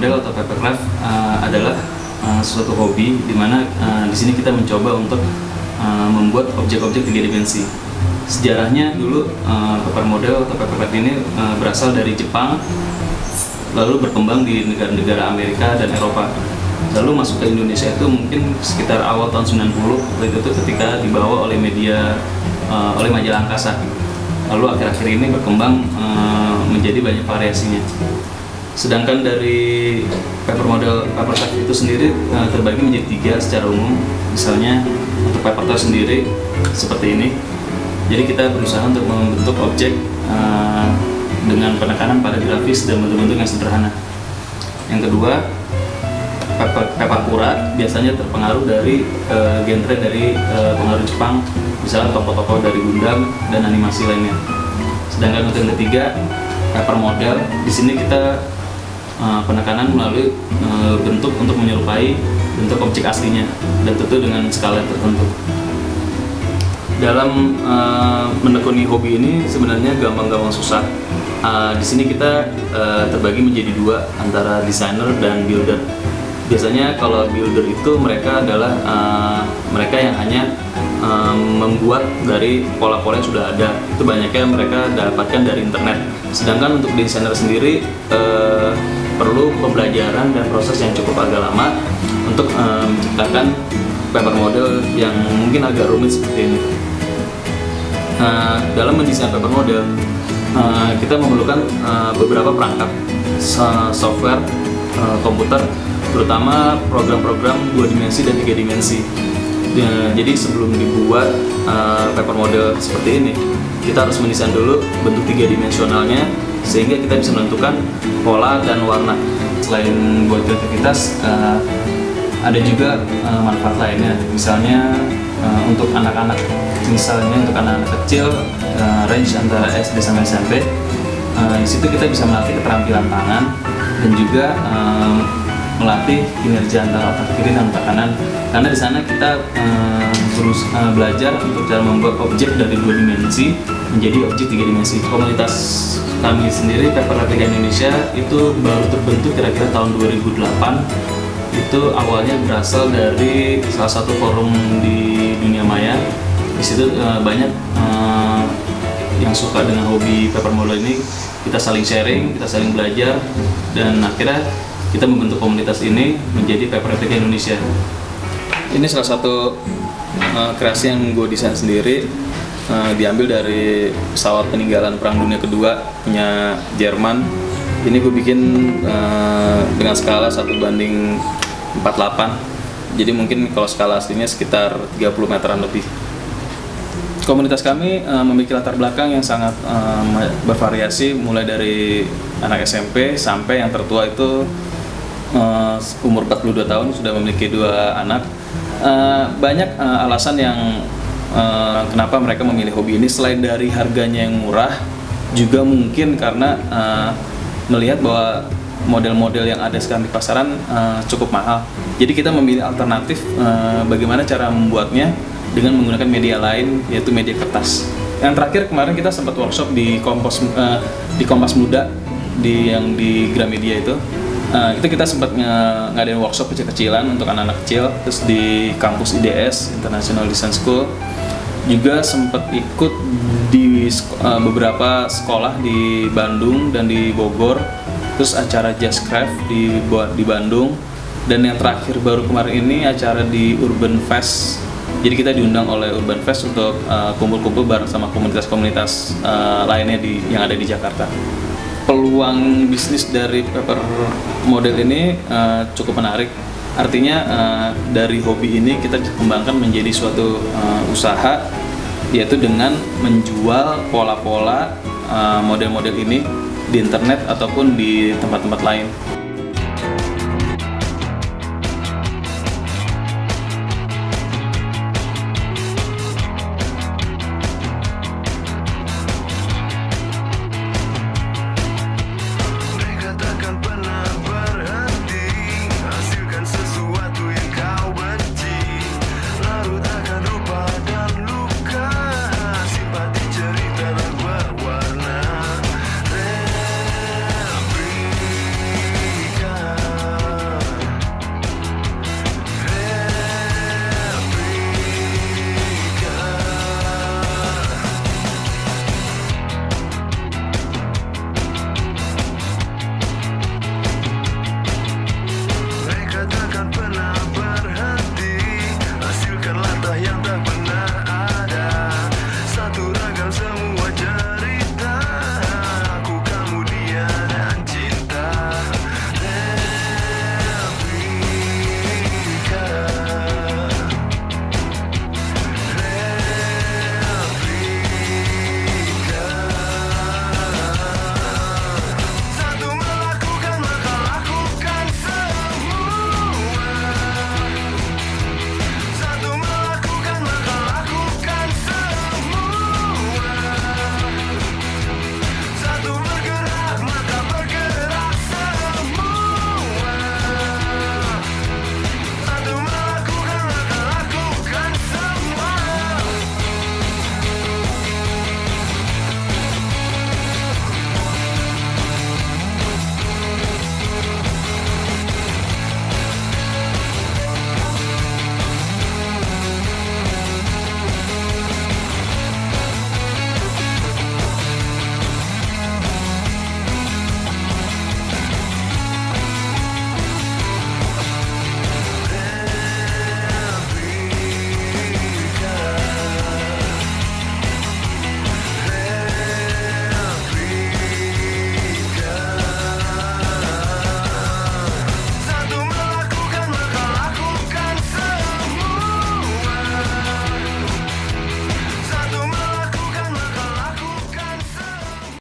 model atau papercraft adalah suatu hobi di mana di sini kita mencoba untuk membuat objek-objek 3 dimensi. Sejarahnya dulu paper model atau papercraft ini berasal dari Jepang, lalu berkembang di negara-negara Amerika dan Eropa. Lalu masuk ke Indonesia itu mungkin sekitar awal tahun 90, itu ketika dibawa oleh oleh majalah Angkasa. Lalu akhir-akhir ini berkembang menjadi banyak variasinya. Sedangkan dari papercraft itu sendiri terbagi menjadi 3 secara umum. Misalnya untuk papercraft sendiri seperti ini. Jadi kita berusaha untuk membentuk objek dengan penekanan pada grafis dan bentuk-bentuk yang sederhana. Yang kedua, papercura biasanya terpengaruh dari genre dari pengaruh Jepang, misalnya tokoh-tokoh dari Gundam dan animasi lainnya. Sedangkan untuk yang ketiga, paper model, di sini kita penekanan melalui bentuk untuk menyerupai bentuk objek aslinya dan tentu dengan skala tertentu. Dalam menekuni hobi ini sebenarnya gampang-gampang susah. Di sini kita terbagi menjadi 2 antara designer dan builder. Biasanya kalau builder itu mereka adalah mereka yang hanya membuat dari pola-pola yang sudah ada. Itu banyaknya mereka dapatkan dari internet. Sedangkan untuk desainer sendiri perlu pembelajaran dan proses yang cukup agak lama untuk menciptakan paper model yang mungkin agak rumit seperti ini. Dalam mendesain paper model kita memerlukan beberapa perangkat software komputer, terutama program-program 2 dimensi dan 3 dimensi. Jadi sebelum dibuat paper model seperti ini, kita harus mendesain dulu bentuk 3 dimensionalnya sehingga kita bisa menentukan pola dan warna. Selain buat kreativitas, ada juga manfaat lainnya. Misalnya untuk anak-anak, untuk anak-anak kecil, range antara SD sampai SMP. Di situ kita bisa melatih keterampilan tangan dan juga melatih kinerja antara otak kiri dan otak kanan. Karena di sana kita terus belajar untuk cara membuat objek dari 2 dimensi menjadi objek 3 dimensi. Komunitas kami sendiri, Paper Replika Indonesia, itu baru terbentuk kira-kira tahun 2008. Itu awalnya berasal dari salah satu forum di dunia maya. Di situ banyak yang suka dengan hobi paper model ini. Kita saling sharing, kita saling belajar, dan akhirnya kita membentuk komunitas ini menjadi Paper Replika Indonesia. Ini salah satu kreasi yang gue desain sendiri, diambil dari pesawat peninggalan Perang Dunia Kedua punya Jerman. Ini gue bikin dengan skala 1:48. Jadi mungkin kalau skala aslinya sekitar 30 meteran lebih. Komunitas kami memiliki latar belakang yang sangat bervariasi, mulai dari anak SMP sampai yang tertua itu umur 42 tahun sudah memiliki 2 anak. Banyak alasan yang kenapa mereka memilih hobi ini. Selain dari harganya yang murah, juga mungkin karena melihat bahwa model-model yang ada sekarang di pasaran cukup mahal. Jadi kita memilih alternatif bagaimana cara membuatnya dengan menggunakan media lain, yaitu media kertas. Yang terakhir kemarin kita sempat workshop di Kompas Muda yang di Gramedia itu. Kita sempat ngadain workshop kecil-kecilan untuk anak-anak kecil. Terus di kampus IDS, International Design School, juga sempat ikut di beberapa sekolah di Bandung dan di Bogor. Terus acara Jazz Craft di Bandung, dan yang terakhir baru kemarin ini acara di Urban Fest. Jadi kita diundang oleh Urban Fest untuk kumpul-kumpul bareng sama komunitas-komunitas lainnya yang ada di Jakarta. Peluang bisnis dari paper model ini cukup menarik. Artinya dari hobi ini kita kembangkan menjadi suatu usaha, yaitu dengan menjual pola-pola model-model ini di internet ataupun di tempat-tempat lain.